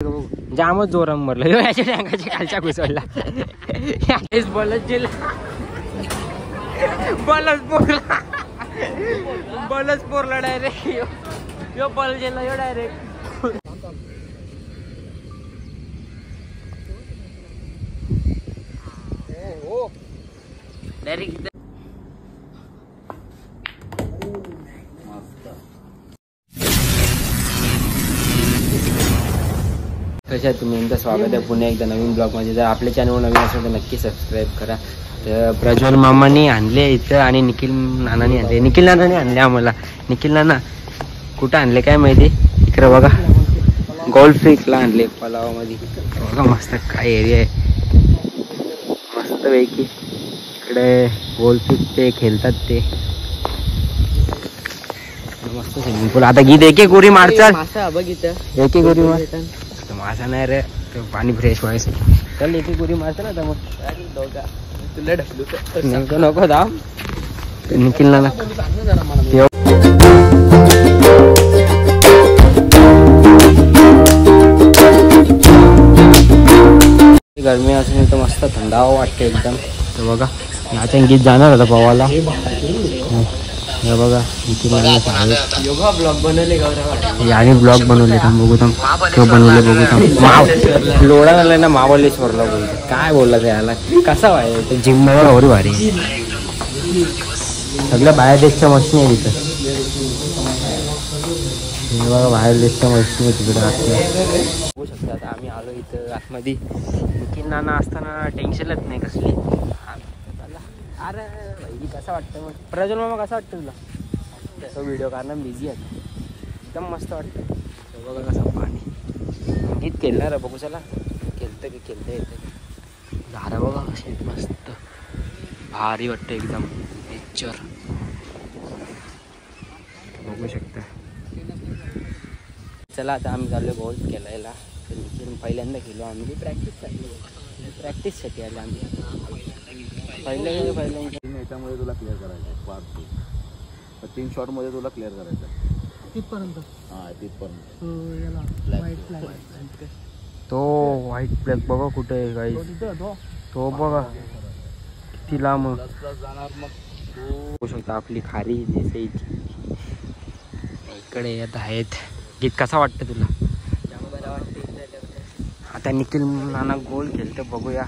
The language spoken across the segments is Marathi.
जामच जोराम मरलं याच्या टँकाच्या खालच्या घुसवला बलच पोरला डायरेक्ट यो बल गेला यो डायरेक्ट कशा तुम्ही एकदा स्वागत आहे पुन्हा एकदा नवीन ब्लॉग मध्ये. जर आपल्या चॅनलवर नवीन असेल तर नक्की सबस्क्राईब करा. तर प्रज्वल मामानी आणले इथं आणि निखिल नानानी आणले. निखिल नानाने आणले आम्हाला. निखिल नाना कुठं आणले काय माहिती. इकडे बघा गोल्फ फिकला आणले पलावामध्ये. बघा मस्त काय एरिया आहे मस्त पैकी. इकडे गोल्फ फिक ते खेळतात ते मस्त स्विमिंग पूल. आता गीत एक एक उरी मारतात बघितलं एक एक उरी मार. मासा नाही रे पाणी फ्रेश व्हायचं. चल एक एक उरी मारतं ना. मग तुला ढकलू नको दाम निखिल ना गरमी असून तर मस्त थंडावा वाटते एकदम. तर बघा याच्या गीत जाणार होता पवाला. हे बघा ब्लॉग बनवले याने ब्लॉग बनवले बघू थांब तो बनवले बघू थांब. लोढा झालाय ना महाबळेश्वरला बोलतो. काय बोलला याला कसा आहे ते जिम मध्ये एवढी भारी. सगळ्या बाहेर देशच्या मशीन आहे तिथं. हे बघा बाहेर देशच्या मशीन आहे तिकडे बघू शकता. आता आम्ही आलो इथं आतमध्ये. निखिल नाना असताना टेन्शनच नाही कसली. अरे भाई कसं वाटतं मग प्रज्वल मामा कसा वाटतं तुला. तसं व्हिडिओ काढणं बिझी आहे एकदम मस्त वाटतं. बघा कसं पाणी गीत खेळणार आहे बघू. चला खेळतं की खेळतं येतं. झाडं बघा कशी मस्त भारी वाटतं एकदम नेचर बघू शकता. चला आता आम्ही चाललो गोल्फ खेळायला. पहिल्यांदा खेळलो आम्ही प्रॅक्टिससाठी आलो आम्ही. याच्यामध्ये तुला क्लिअर करायचं पार्ट 3 शॉट मध्ये तुला क्लिअर करायचं तिथपर्यंत. हा तिथपर्यंत तो व्हाईट फ्लॅग बघा कुठे आहे गाईस. तो बघा किती लांब जाणार. मग बघू शकता आपली खारी देसाईची इकडे येत आहेत. गीत कसा वाटतं तुला. आता निखिल नाना गोल खेळतं बघूया.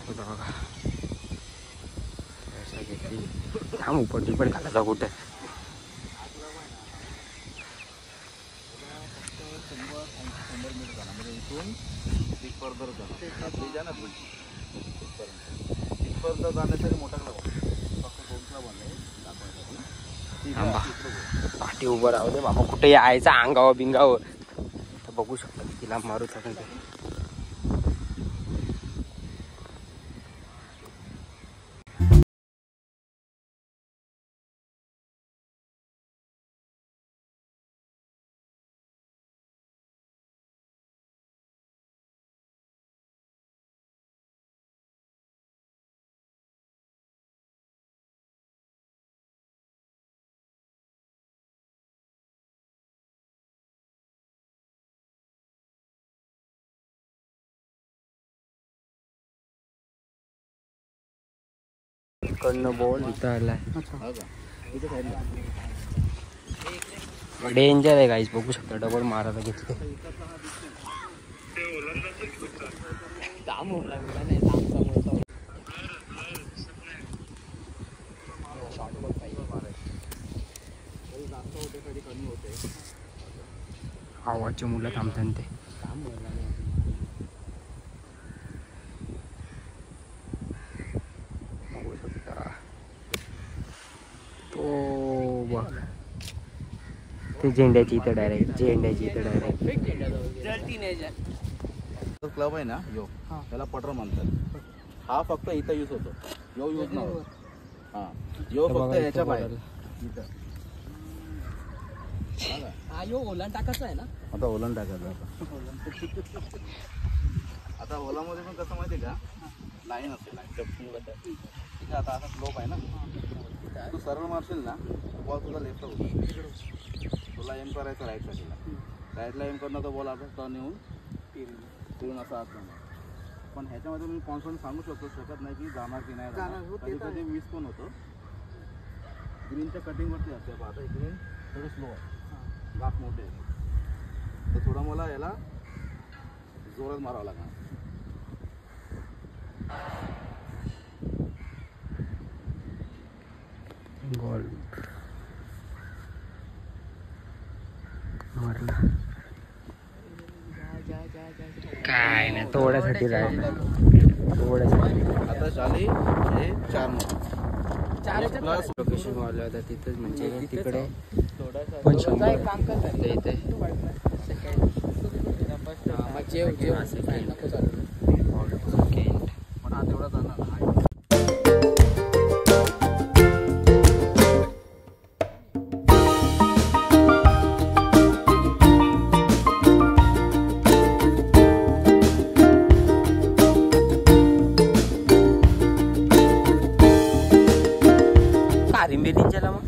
बघा थांब पडली पण घालायचा कुठे. पाठी उभं राहू दे बाबा. कुठे यायचं अंगावर बिंगावर. तर बघू शकता तिला मारू शकतो. इकडनं बॉल इथं आलाय. डेंजर आहे गाईस बघू शकता. डबल मारायला घेतले. आवाजचे मुलं थांबतात ते. ते झेंड्याची इथं डायरेक्ट क्लब आहे ना यो त्याला पटर म्हणतात. हा फक्त इथं यूज होतो. यो यूज नाही. हा यो फक्त याच्या बाहेर इथं. यो ओलांड टाकायचा आहे ना. आता ओलांड टाकायचं. आता ओलामध्ये पण कसं माहिती आहे का लाईन असते. लाईन ठीक आहे. आता असा स्लोप आहे ना. तू सरळ मारशील ना बॉल तुझा लेफ्ट होतो. तुला एम करायचं राईट साईडला. राईटला एम करणं तर बॉल आता टर्न येऊन फिरून असं आत जाणार. पण ह्याच्यामध्ये मी कॉन्फिडन्स सांगू शकत नाही की जाणार की नाही जाणार. कधी कधी मिस पण होतं. ग्रीनच्या कटिंगवरती असते. आता ग्रीन थोडं स्लो आहे, गाफ मोठे आहे, तर थोडं मला याला जोरात मारावं लागणार. गोल मारला काय नाही, थोड्यासाठी राहिलं, थोड्यासाठी. आता झाली हे 4 प्लस लोकेशन वाला होता तिथंच, म्हणजे तिकडे पण 100 इथे पण हा तेवढा जाणार नाही. रिंबेलींच्याला मग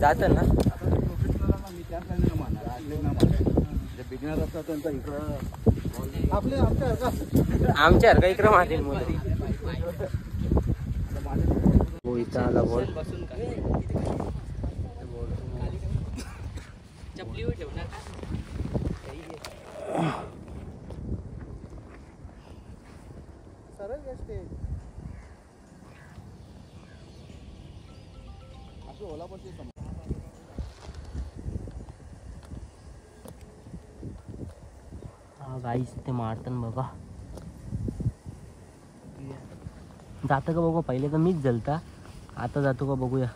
जात ना. मी त्याच लाईनला मारणार, आतले ना मारणार. जे बिगिनर असतात त्यांचा इकडं आमच्या हरका इकडं मारेल मुलं. हो इथं आला बॉल. चपलीवर ठेवणार गाईस ते मारतात बघा. जातं का बघू, पहिले तर मीच जलता, आता जातो का बघूया.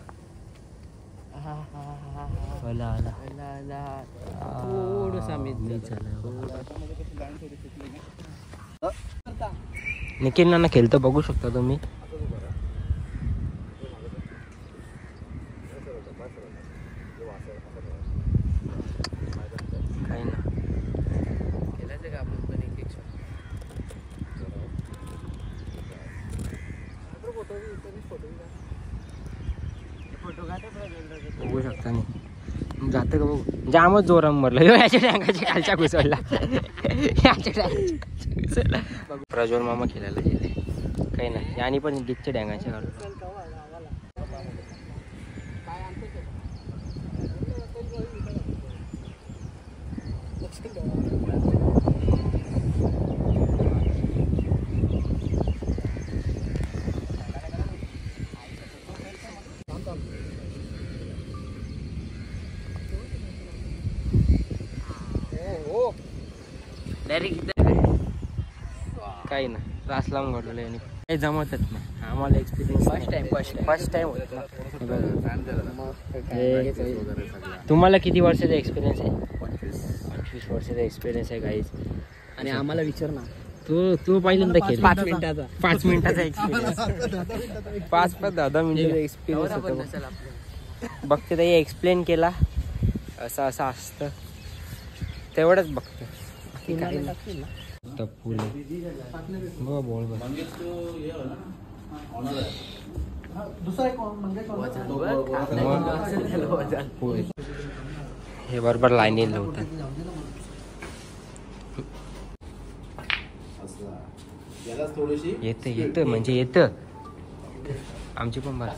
निखिल नाना खेळतो बघू शकता तुम्ही. काही ना खेळायचं का आपण पण एक बघू शकता नाही. जातं का बघू, जामच जोरात मरलं याच्या टँकाच्या खालच्या घुसवला. प्रज्वल मामा खेळायला गेले, काही नाही. आणि पण डिकच्या डँगाच्या घालून काही ना. रास लावून घडलेलं आहे, काही जमतच नाही आम्हाला. एक्सपिरियन्स फर्स्ट टाइम होत ना. तुम्हाला किती वर्षाचा एक्सपिरियन्स आहे? 25 वर्षाचा एक्सपिरियन्स आहे गाईज. आणि आम्हाला विचार ना, तू पहिल्यांदा खेळ 5 मिनिटाचा एक्सपिरियन्स, 5-10 मिनिटाचा एक्सपिरियन्स होता. बघते ते एक्सप्लेन केला असं असं असतं तेवढंच बघतो. फुल बॉल हे बरोबर लाईनीला होतं. येतं म्हणजे येतं. आमची पण बरं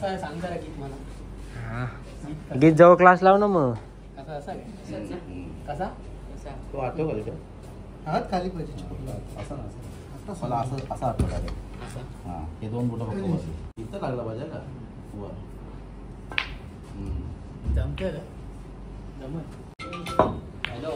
हा गीत जवळ क्लास लाव ना मग. खाली पाहिजे मला असं असं आठवलं. हां हे 2 बोटं फक्त इथं लागला पाहिजे का वर. जमतंय का हॅलो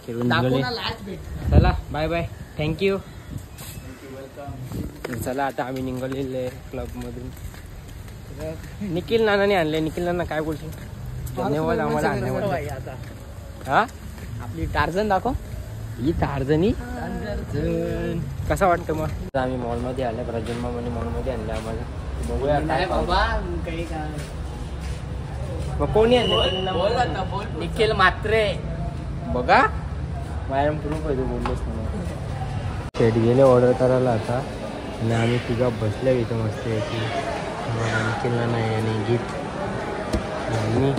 खेळून निघाले. चला बाय बाय, थँक्यू. चला आता आम्ही निघालेले क्लबमधून. निखिल नानाने आणले. निखिल नाना काय बोलशील? धन्यवाद आम्हाला आणल्याबद्दल. हा आपली टार्झन दाखव. ही टार्झनी कसा वाटतं मग? आम्ही मॉलमध्ये आल्या, प्रज्वल मामाने मॉलमध्ये आणले आम्हाला. बघूया मग कोणी आणलं? निखिल मात्रे बघा माझ्या प्रूफ आहे तू बोललोस म्हणून. शेट गेले ऑर्डर करायला आता आणि आम्ही तिघा बसल्या इथं मस्त याची निखिलला नाही आणि गीत आणि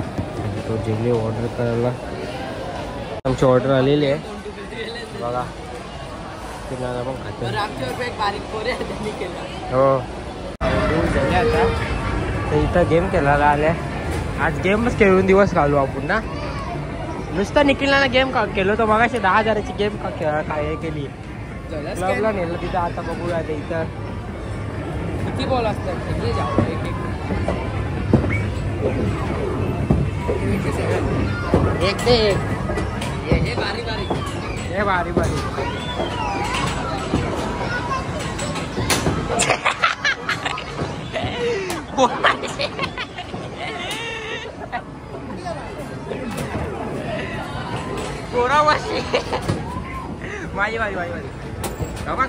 तो जेवले ऑर्डर करायला. आमची ऑर्डर आलेली आहे बघा. किल्लाला पण खाते हो. झाले आता तर इथं गेम खेळायला आल्या. आज गेमच खेळून दिवस घालू आपण ना. नुसतं निखिलला गेम केलो तो मगाशी 10,000ची गेम काय केली क्लबला नेलं तिथं. आता बघूया ते इथं किती बॉल असतात एक ते एक. हे बारी बारी हे बारी बारी. पोरावाशी माझी माझी माझी माझी बघ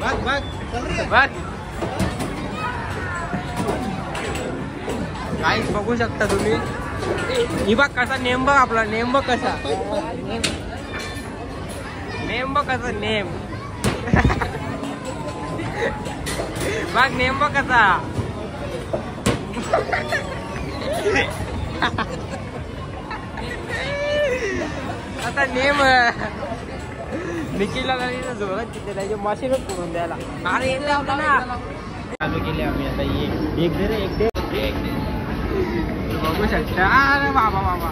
बघ बघ बघ काहीच बघू शकता तुम्ही. ही बघ कसा नेम बघ आपला नेम बघ कसा नेम बघ कसा नेम बघ नेम बघ कसा. आता नेम निखिलला जोरात तिथे त्याचे मशीनच करून द्यायला. अरे येते आपला ना चालू केले आम्ही आता. एक दे रे एक दे बघू शकता. अरे बाबा बाबा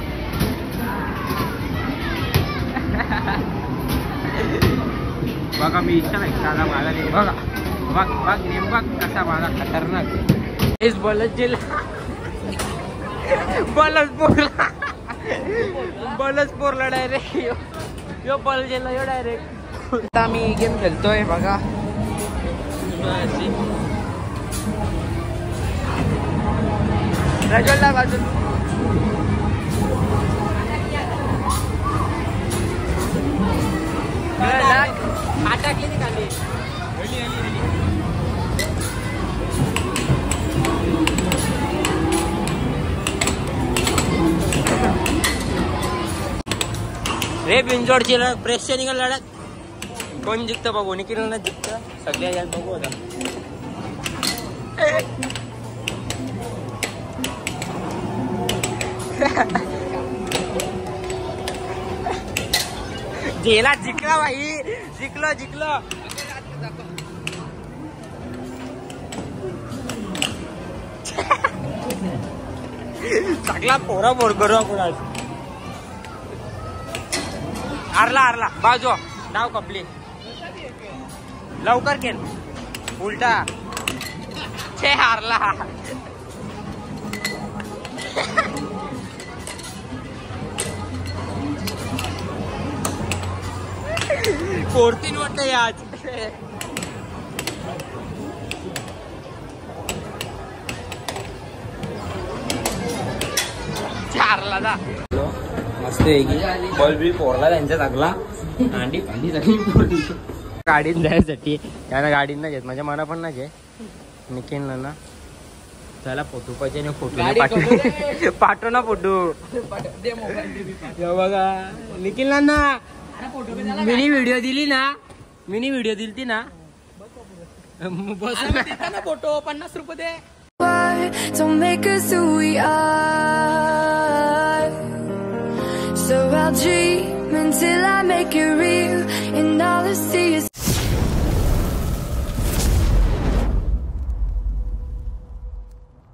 बघा मी इच्छा नाही त्याला मला नाही बघा. बघ बघ नेम बघ कसा माझा खतरनाक. इस बलच जिल्हा बलच पोरला डायरेक्ट यो बल गेला यो डायरेक्ट. आता आम्ही गेम खेळतोय बघा. रजलला बाजू टाकली ती खाली. रे बिंजोडची प्रेसच्या निघाल लढत कोण जिंकतं बघू. निखिल ना जिंकतं सगळ्या यात बघू आता. जेला जिंकला भाई जिंकलो जिंकलो. सगळा पोरा बोर करू आपण आज. हारला हारला बाजू डाव कपली लवकर केल उलटा छे हारला. फोर्टीन वाटतं आज. हारला जा मस्त आहे की बॉल बी पोरला त्यांच्या लागला अंडी पाणी सगळी गाडीत जायसाठी. त्यांना गाडीत नाही घेत माझ्या मना पण नाही घे. निखिलला ना त्याला फोटो पाहिजे आणि फोटो पाठव ना फोटो बघा. निखिलला ना मिनी व्हिडिओ दिली ती ना बस ना फोटो 50 रुपये दे. Don't make us who we are. So I'll dream until I make it real, and all I see is